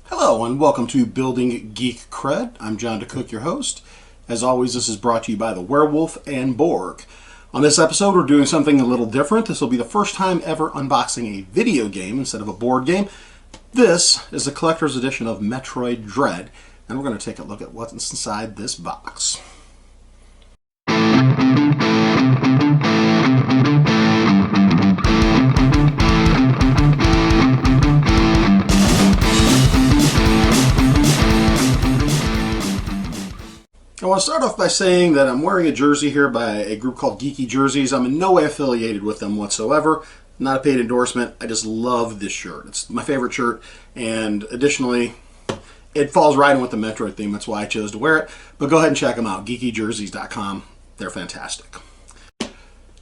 Hello and welcome to Building Geek Cred. I'm John DeCook, your host. As always, this is brought to you by the Werewolf and Borg. On this episode, we're doing something a little different. This will be the first time ever unboxing a video game instead of a board game. This is the collector's edition of Metroid Dread, and we're going to take a look at what's inside this box. I want to start off by saying that I'm wearing a jersey here by a group called Geeky Jerseys. I'm in no way affiliated with them whatsoever. Not a paid endorsement. I just love this shirt. It's my favorite shirt, and additionally, it falls right in with the Metroid theme. That's why I chose to wear it. But go ahead and check them out, geekyjerseys.com. They're fantastic.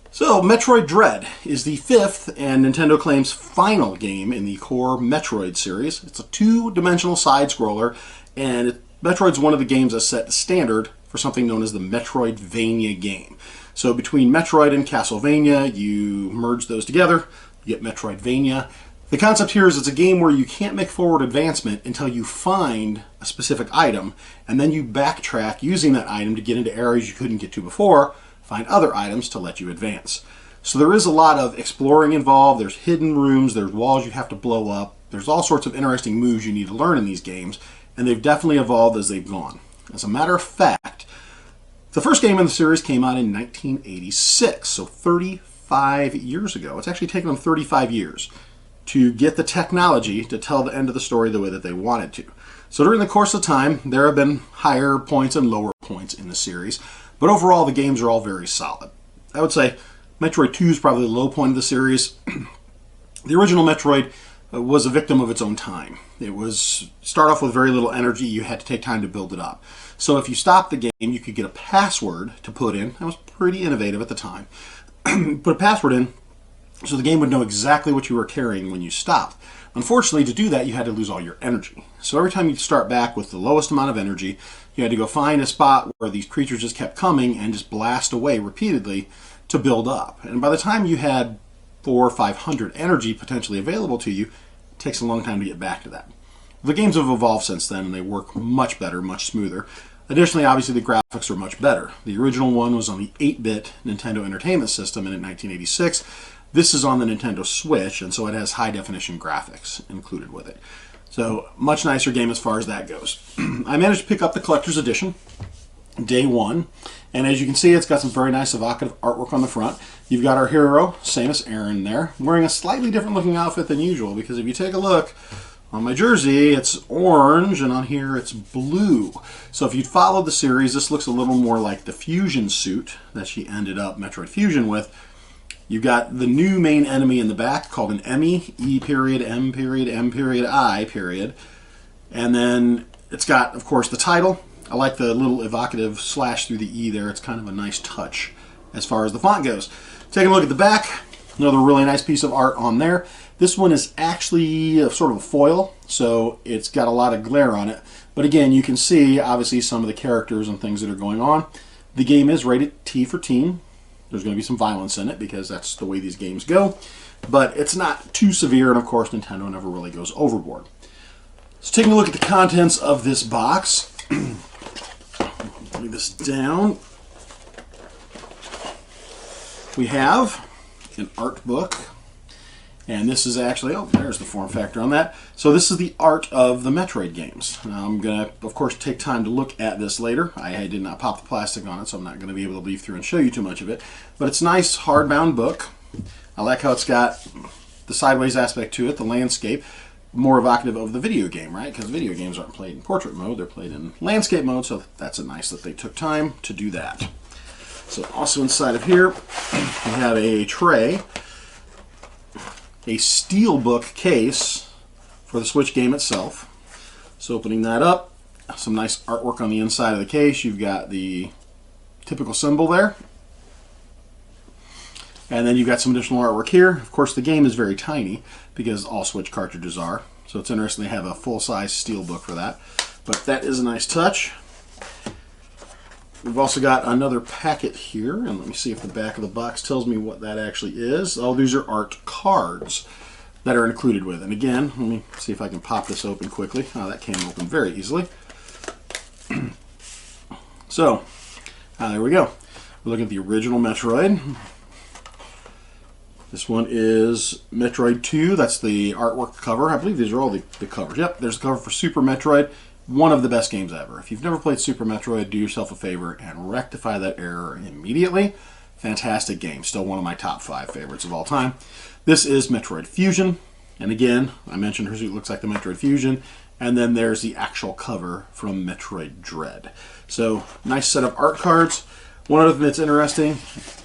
So, Metroid Dread is the fifth and Nintendo claims final game in the core Metroid series. It's a two-dimensional side-scroller, and Metroid's one of the games that set the standard for something known as the Metroidvania game. So between Metroid and Castlevania, you merge those together, you get Metroidvania. The concept here is it's a game where you can't make forward advancement until you find a specific item, and then you backtrack using that item to get into areas you couldn't get to before, find other items to let you advance. So there is a lot of exploring involved. There's hidden rooms, there's walls you have to blow up, there's all sorts of interesting moves you need to learn in these games, and they've definitely evolved as they've gone. As a matter of fact, the first game in the series came out in 1986, so 35 years ago. It's actually taken them 35 years to get the technology to tell the end of the story the way that they wanted to. So during the course of time, there have been higher points and lower points in the series, but overall the games are all very solid. I would say Metroid 2 is probably the low point of the series. The original Metroid was a victim of its own time. It was start off with very little energy. You had to take time to build it up. So if you stopped the game, you could get a password to put in. That was pretty innovative at the time. Put a password in so the game would know exactly what you were carrying when you stopped. Unfortunately, to do that, you had to lose all your energy. So every time you start back with the lowest amount of energy, you had to go find a spot where these creatures just kept coming and just blast away repeatedly to build up. And by the time you had 400 or 500 energy potentially available to you, it takes a long time to get back to that. The games have evolved since then, and they work much better, much smoother. Additionally, obviously, the graphics are much better. The original one was on the 8-bit Nintendo Entertainment System in 1986. This is on the Nintendo Switch, and so it has high-definition graphics included with it. So, much nicer game as far as that goes. I managed to pick up the Collector's Edition day one, and as you can see, it's got some very nice evocative artwork on the front. You've got our hero, Samus Aran there, wearing a slightly different looking outfit than usual, because if you take a look, on my jersey, it's orange, and on here, it's blue. So if you followed the series, this looks a little more like the Fusion suit that she ended up Metroid Fusion with. You've got the new main enemy in the back called an Emmy, E period, M period, M period, I period. And then it's got, of course, the title. I like the little evocative slash through the E there. It's kind of a nice touch as far as the font goes. Taking a look at the back, another really nice piece of art on there. This one is actually sort of a foil, so it's got a lot of glare on it. But again, you can see, obviously, some of the characters and things that are going on. The game is rated T for teen. There's going to be some violence in it, because that's the way these games go. But it's not too severe, and of course, Nintendo never really goes overboard. So taking a look at the contents of this box. Lay this down. We have an art book. And this is actually, oh, there's the form factor on that. So this is the art of the Metroid games. Now I'm going to, of course, take time to look at this later. I did not pop the plastic on it, so I'm not going to be able to leaf through and show you too much of it. But it's a nice hardbound book. I like how it's got the sideways aspect to it, the landscape, more evocative of the video game, right? Because video games aren't played in portrait mode, they're played in landscape mode, so that's nice that they took time to do that. So also inside of here, we have a tray, a steelbook case for the Switch game itself. So opening that up, some nice artwork on the inside of the case. You've got the typical symbol there. And then you've got some additional artwork here. Of course, the game is very tiny, because all Switch cartridges are. So it's interesting they have a full-size steelbook for that. But that is a nice touch. We've also got another packet here, and let me see if the back of the box tells me what that actually is. Oh, these are art cards. that are included with it. And again, let me see if I can pop this open quickly. Oh, that came open very easily. So, there we go. We're looking at the original Metroid. This one is Metroid 2. That's the artwork cover. I believe these are all the covers. Yep, there's a cover for Super Metroid. One of the best games ever. If you've never played Super Metroid, do yourself a favor and rectify that error immediately. Fantastic game. Still one of my top 5 favorites of all time. This is Metroid Fusion. And again, I mentioned her suit looks like the Metroid Fusion. And then there's the actual cover from Metroid Dread. So, nice set of art cards. One other thing that's interesting,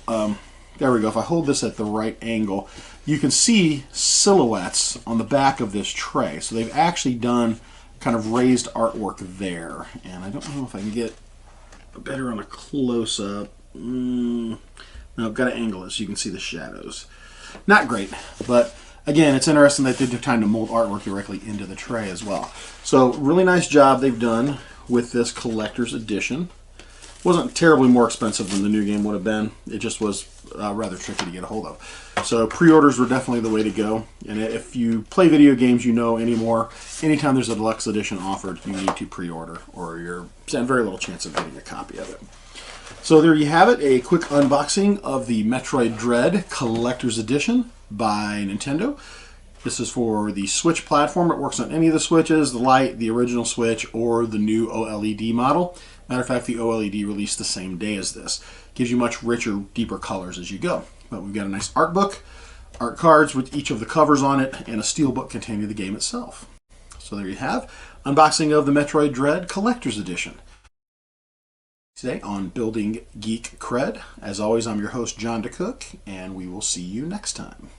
there we go. If I hold this at the right angle, you can see silhouettes on the back of this tray. So they've actually done kind of raised artwork there. And I don't know if I can get better on a close-up. No, I've got to angle it so you can see the shadows. Not great, but again, it's interesting that they're trying to mold artwork directly into the tray as well. So, really nice job they've done with this collector's edition. Wasn't terribly more expensive than the new game would have been. It just was rather tricky to get a hold of. So, pre-orders were definitely the way to go. And if you play video games, you know anymore, anytime there's a deluxe edition offered, you need to pre-order, or you're at very little chance of getting a copy of it. So there you have it, a quick unboxing of the Metroid Dread Collector's Edition by Nintendo. This is for the Switch platform. It works on any of the Switches, the Lite, the original Switch, or the new OLED model. Matter of fact, the OLED released the same day as this. Gives you much richer, deeper colors as you go. But we've got a nice art book, art cards with each of the covers on it, and a steel book containing the game itself. So there you have, unboxing of the Metroid Dread Collector's Edition. Today on Building Geek Cred. As always, I'm your host, John DeCook, and we will see you next time.